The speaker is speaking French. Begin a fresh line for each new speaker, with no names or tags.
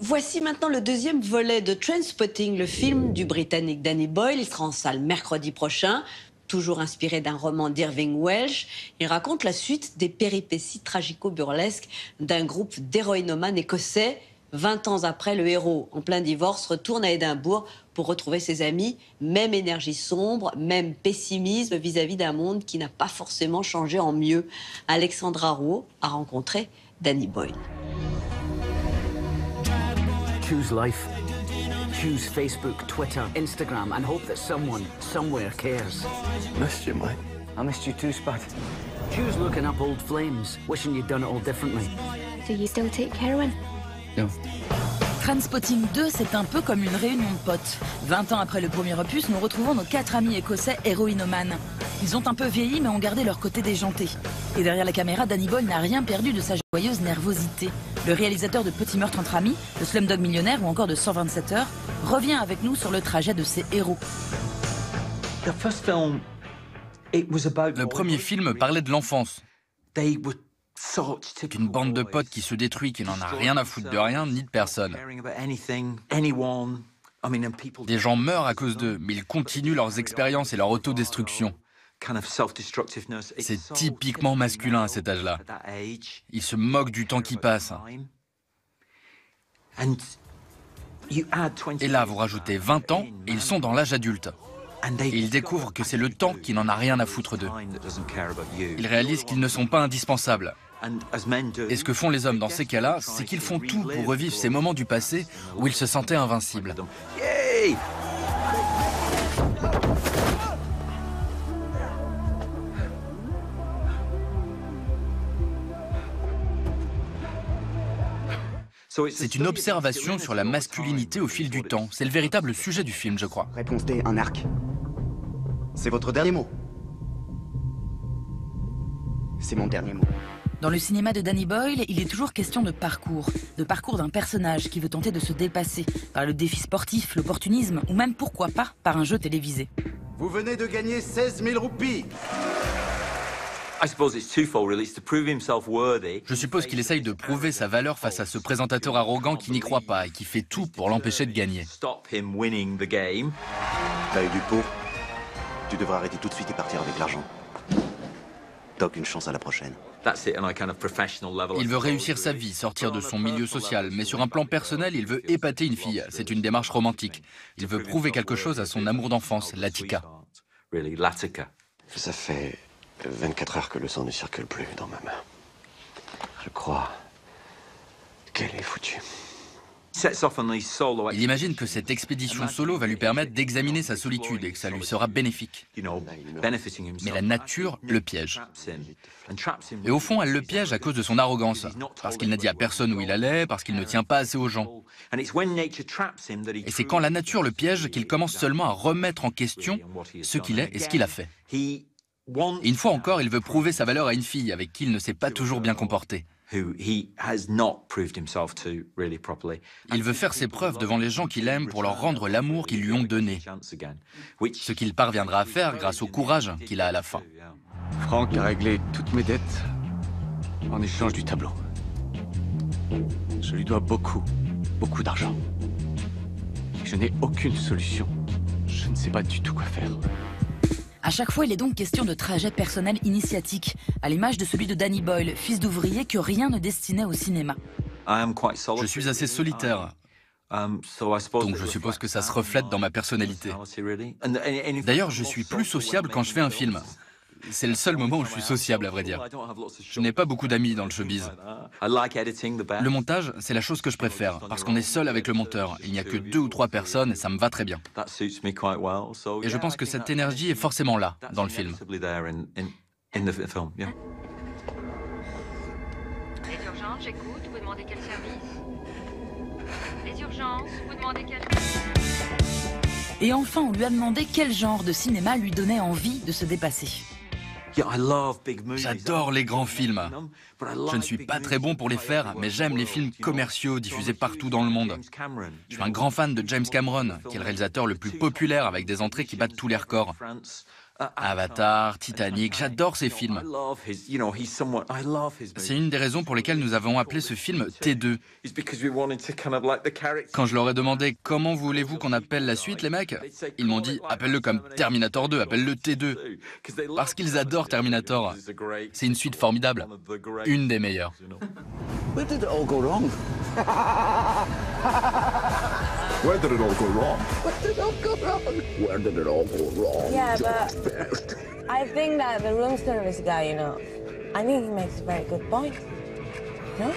Voici maintenant le deuxième volet de Trainspotting, le film du Britannique Danny Boyle. Il sera en salle mercredi prochain. Toujours inspiré d'un roman d'Irving Welsh, il raconte la suite des péripéties tragico-burlesques d'un groupe d'héroïnomanes écossais. 20 ans après, le héros, en plein divorce, retourne à Édimbourg pour retrouver ses amis. Même énergie sombre, même pessimisme vis-à-vis d'un monde qui n'a pas forcément changé en mieux. Alexandra Rouault a rencontré Danny Boyle.
Choose life. Choose Facebook, Twitter, Instagram, and hope that someone, somewhere cares.
Missed you, mate.
I missed you too, Spud. Choose looking up old flames, wishing you'd done it all differently.
Do you still take heroin?
No.
Trainspotting 2, c'est un peu comme une réunion de potes. 20 ans après le premier opus, nous retrouvons nos 4 amis écossais héroïnomanes. Ils ont un peu vieilli, mais ont gardé leur côté déjanté. Et derrière la caméra, Danny Boyle n'a rien perdu de sa joyeuse nervosité. Le réalisateur de Petits meurtres entre amis, de Slumdog Millionnaire ou encore de 127 heures, revient avec nous sur le trajet de ses héros.
Le premier film parlait de l'enfance. Une bande de potes qui se détruit, qui n'en a rien à foutre de rien ni de personne. Des gens meurent à cause d'eux, mais ils continuent leurs expériences et leur autodestruction. C'est typiquement masculin à cet âge-là. Ils se moquent du temps qui passe. Et là, vous rajoutez 20 ans et ils sont dans l'âge adulte. Et ils découvrent que c'est le temps qui n'en a rien à foutre d'eux. Ils réalisent qu'ils ne sont pas indispensables. Et ce que font les hommes dans ces cas-là, c'est qu'ils font tout pour revivre ces moments du passé où ils se sentaient invincibles. C'est une observation sur la masculinité au fil du temps. C'est le véritable sujet du film, je crois.
Réponse D, un arc. C'est votre dernier mot. C'est mon dernier mot.
Dans le cinéma de Danny Boyle, il est toujours question de parcours d'un personnage qui veut tenter de se dépasser par le défi sportif, l'opportunisme ou même, pourquoi pas, par un jeu télévisé.
Vous venez de gagner 16 000 roupies.
Je suppose qu'il essaye de prouver sa valeur face à ce présentateur arrogant qui n'y croit pas et qui fait tout pour l'empêcher de gagner.
T'as eu du pot. Tu devras arrêter tout de suite et partir avec l'argent. T'as aucune chance à la prochaine.
Il veut réussir sa vie, sortir de son milieu social, mais sur un plan personnel, il veut épater une fille. C'est une démarche romantique. Il veut prouver quelque chose à son amour d'enfance, Latika.
Ça fait 24 heures que le sang ne circule plus dans ma main. Je crois qu'elle est foutue.
Il imagine que cette expédition solo va lui permettre d'examiner sa solitude et que ça lui sera bénéfique. Mais la nature le piège. Et au fond, elle le piège à cause de son arrogance, parce qu'il n'a dit à personne où il allait, parce qu'il ne tient pas assez aux gens. Et c'est quand la nature le piège qu'il commence seulement à remettre en question ce qu'il est et ce qu'il a fait. Et une fois encore, il veut prouver sa valeur à une fille avec qui il ne s'est pas toujours bien comporté. Il veut faire ses preuves devant les gens qu'il aime pour leur rendre l'amour qu'ils lui ont donné. Ce qu'il parviendra à faire grâce au courage qu'il a à la fin.
Franck a réglé toutes mes dettes en échange du tableau. Je lui dois beaucoup d'argent. Je n'ai aucune solution. Je ne sais pas du tout quoi faire.
À chaque fois, il est donc question de trajet personnel initiatique, à l'image de celui de Danny Boyle, fils d'ouvrier que rien ne destinait au cinéma.
Je suis assez solitaire, donc je suppose que ça se reflète dans ma personnalité. D'ailleurs, je suis plus sociable quand je fais un film. C'est le seul moment où je suis sociable, à vrai dire. Je n'ai pas beaucoup d'amis dans le showbiz. Le montage, c'est la chose que je préfère, parce qu'on est seul avec le monteur. Il n'y a que 2 ou 3 personnes et ça me va très bien. Et je pense que cette énergie est forcément là, dans le film.
Les urgences, j'écoute. Vous demandez quel service? Les urgences, vous demandez quel...
Et enfin, on lui a demandé quel genre de cinéma lui donnait envie de se dépasser.
J'adore les grands films. Je ne suis pas très bon pour les faire, mais j'aime les films commerciaux diffusés partout dans le monde. Je suis un grand fan de James Cameron, qui est le réalisateur le plus populaire avec des entrées qui battent tous les records. Avatar, Titanic, j'adore ces films. C'est une des raisons pour lesquelles nous avons appelé ce film T2. Quand je leur ai demandé comment voulez-vous qu'on appelle la suite, les mecs, ils m'ont dit appelle-le comme Terminator 2, appelle-le T2. Parce qu'ils adorent Terminator. C'est une suite formidable, une des meilleures.
Where did it all go wrong?
Where did it all go wrong?
Where did it all go wrong? Where did it all go wrong?
Yeah, but I think that the room service guy, I think he makes a very good point. No?